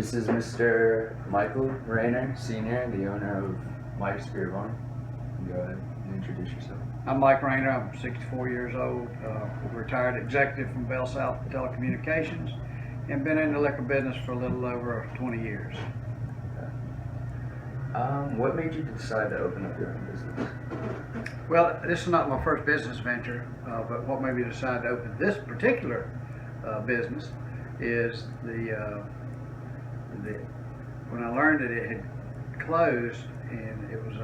This is Mr. Michael Raynor, Sr., the owner of Mike's Beer Barn. Go ahead and introduce yourself. I'm Mike Raynor. I'm 64 years old, retired executive from Bell South Telecommunications, and been in the liquor business for a little over 20 years. Okay. What made you decide to open up your own business? Well, this is not my first business venture, but what made me decide to open this particular business is when I learned that it had closed and it was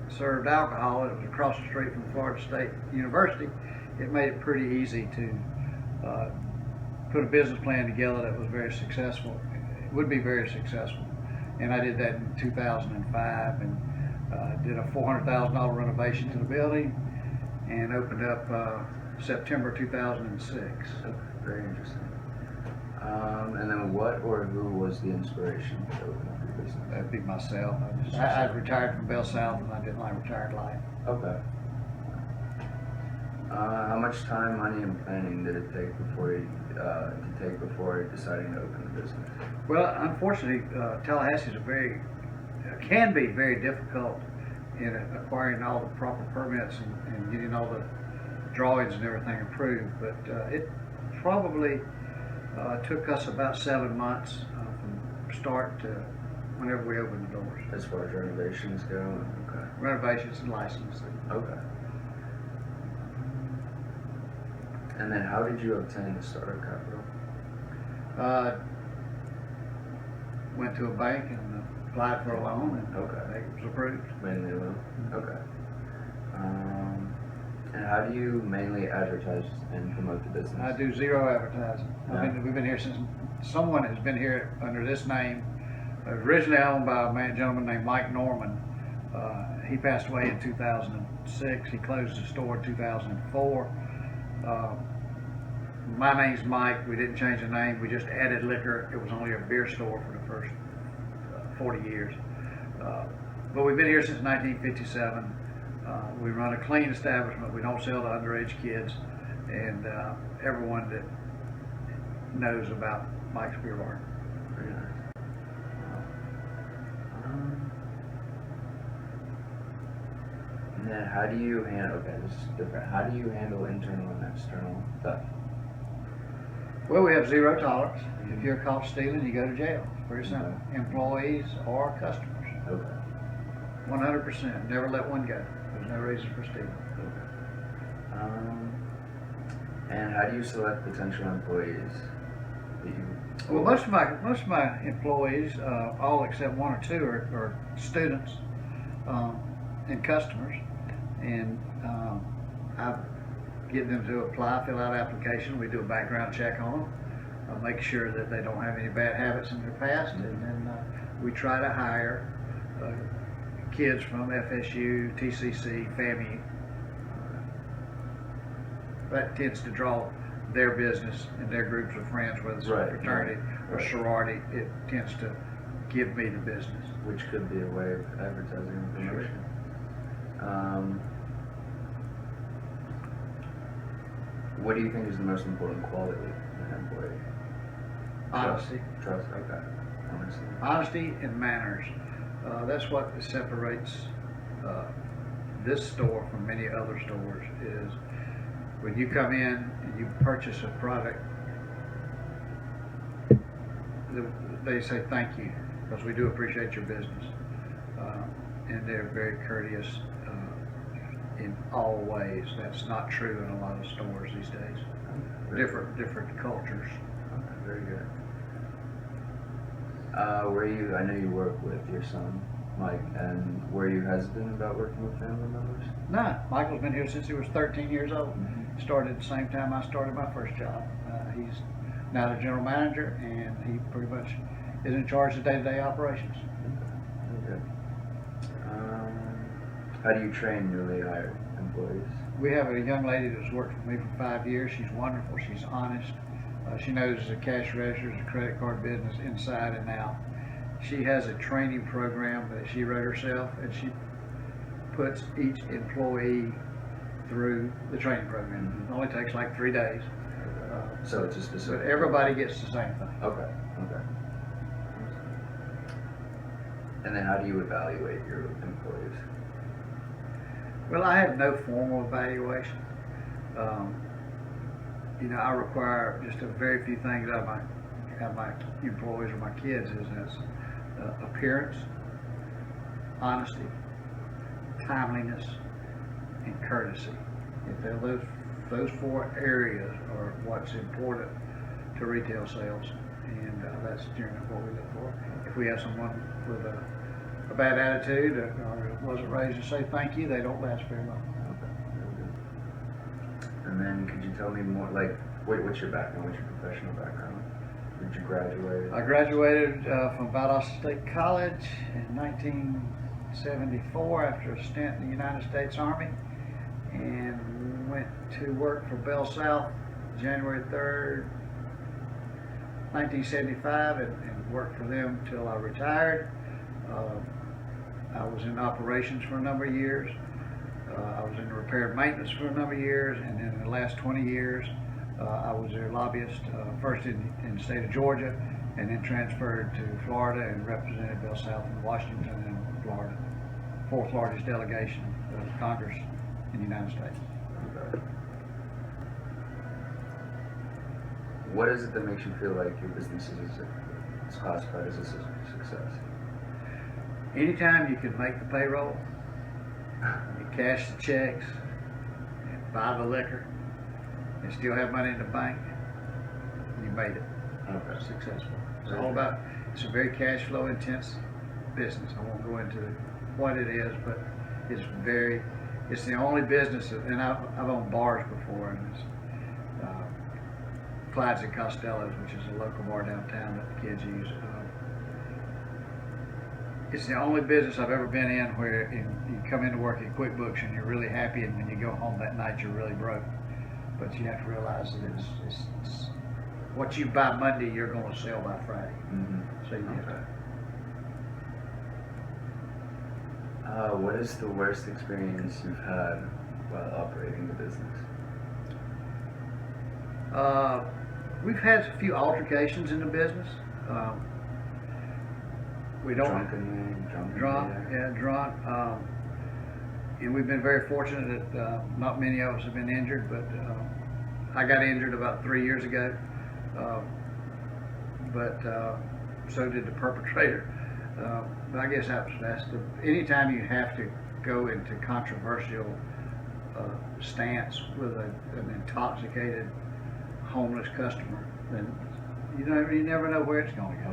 served alcohol, it was across the street from Florida State University, it made it pretty easy to put a business plan together that was very successful. It would be very successful. And I did that in 2005 and did a $400,000 renovation to the building and opened up September 2006. Okay, very interesting. And then what or who was the inspiration to open up your business? That'd be myself. I retired from Bell South and I didn't like retired life. Okay. How much time, money, and planning did it take before deciding to open the business? Well, unfortunately, Tallahassee can be very difficult in acquiring all the proper permits and getting all the drawings and everything approved. But it probably took us about 7 months from start to whenever we opened the doors. As far as renovations go? Okay. Renovations and licensing. Okay. And then how did you obtain the startup capital? Went to a bank and applied for a loan, and Okay. it was approved. Mainly a loan? Okay. And how do you mainly advertise and promote the business? I do zero advertising. Yeah. We've been here since someone has been here under this name. It was originally owned by a gentleman named Mike Norman. He passed away in 2006. He closed the store in 2004. My name's Mike. We didn't change the name. We just added liquor. It was only a beer store for the first 40 years. But we've been here since 1957. We run a clean establishment. We don't sell to underage kids. And everyone that knows about Mike's Beer Barn. Very nice. And then how do you handle, okay, this is different. How do you handle internal and external theft? Well, we have zero tolerance. If you're caught stealing, you go to jail. Very simple. Employees or customers. Okay. 100%. Never let one go. There's no reason for stealing. Okay. And how do you select potential employees that you? Well, most of my employees, all except one or two, are students and customers, and I get them to apply, fill out an application. We do a background check on them, make sure that they don't have any bad habits in their past, and then we try to hire kids from FSU, TCC, FAMU. That tends to draw their business and their groups of friends, whether it's a fraternity or sorority. It tends to give me the business. Which could be a way of advertising and promotion. What do you think is the most important quality in an employee? Honesty. Trust, okay. Honesty and manners. That's what separates this store from many other stores. Is when you come in and you purchase a product, they say thank you because we do appreciate your business, and they're very courteous in all ways. That's not true in a lot of stores these days. Different cultures. Okay, very good. I know you work with your son, Mike, and were you hesitant about working with family members? No, Michael's been here since he was 13 years old. Started at the same time I started my first job. He's now the general manager, and he pretty much is in charge of day-to-day operations. Okay. How do you train newly hired employees? We have a young lady that's worked for me for 5 years. She's wonderful. She's honest. She knows the cash registers, the credit card business inside and out. She has a training program that she wrote herself, and she puts each employee through the training program. It only takes like 3 days. So it's a specific. But everybody gets the same thing. Okay. Okay. And then how do you evaluate your employees? Well, I have no formal evaluation. You know, I require just a very few things out of my employees or my kids is appearance, honesty, timeliness, and courtesy. If those four areas are what's important to retail sales, and that's generally what we look for. If we have someone with a bad attitude or wasn't raised to say thank you, they don't last very long. And then could you tell me more, like, what's your background, what's your professional background? Did you graduate? I graduated from Valdosta State College in 1974 after a stint in the United States Army, and went to work for Bell South January 3rd, 1975, and worked for them until I retired. I was in operations for a number of years. I was in repair and maintenance for a number of years, and then in the last 20 years, I was their lobbyist, first in the state of Georgia, and then transferred to Florida and represented Bell South in Washington and Florida. Fourth largest delegation of Congress in the United States. Okay. What is it that makes you feel like your business is classified as a success? Anytime you can make the payroll, you cash the checks, and buy the liquor, and still have money in the bank, you made it. Okay. Successful. It's all about, it's a very cash flow intense business. I won't go into what it is, but it's the only business, and I've owned bars before, and it's Clyde's and Costello's, which is a local bar downtown that the kids use. It's the only business I've ever been in where you come into work at QuickBooks and you're really happy, and when you go home that night you're really broke. But you have to realize that it's what you buy Monday you're going to sell by Friday. Mm-hmm. So you have to. What is the worst experience you've had while operating the business? We've had a few altercations in the business. We don't drunk. And we've been very fortunate that not many of us have been injured, but I got injured about 3 years ago, but so did the perpetrator. But I guess anytime you have to go into controversial stance with an intoxicated homeless customer, then you never know where it's going to go.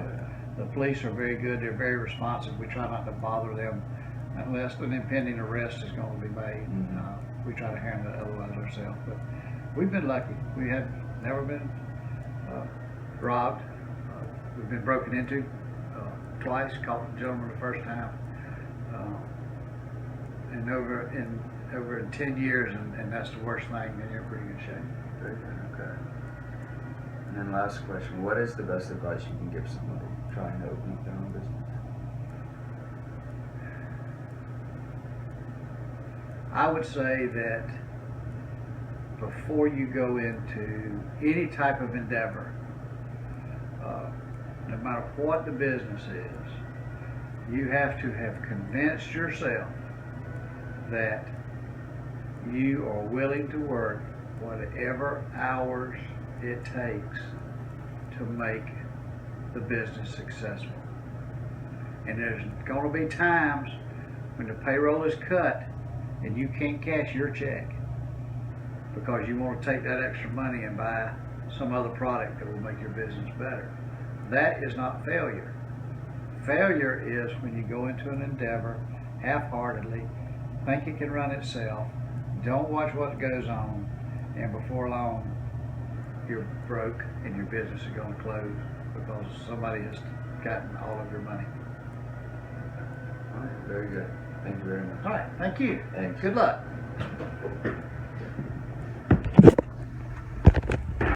The police are very good. They're very responsive. We try not to bother them unless an impending arrest is going to be made. Mm-hmm. We try to handle it otherwise ourselves. But we've been lucky. We have never been robbed. We've been broken into twice. Caught the gentleman the first time. And over 10 years, and that's the worst thing. And you're in pretty good shape. Very good. Okay. And then last question: what is the best advice you can give somebody trying to open up their own business? I would say that before you go into any type of endeavor, no matter what the business is, you have to have convinced yourself that you are willing to work whatever hours it takes to make the business successful. And there's going to be times when the payroll is cut and you can't cash your check because you want to take that extra money and buy some other product that will make your business better. That is not failure. Failure is when you go into an endeavor half-heartedly, think it can run itself, don't watch what goes on, and before long you're broke and your business is going to close because somebody has gotten all of your money. All right, very good. Thank you very much. All right, thank you. Thanks. Good luck.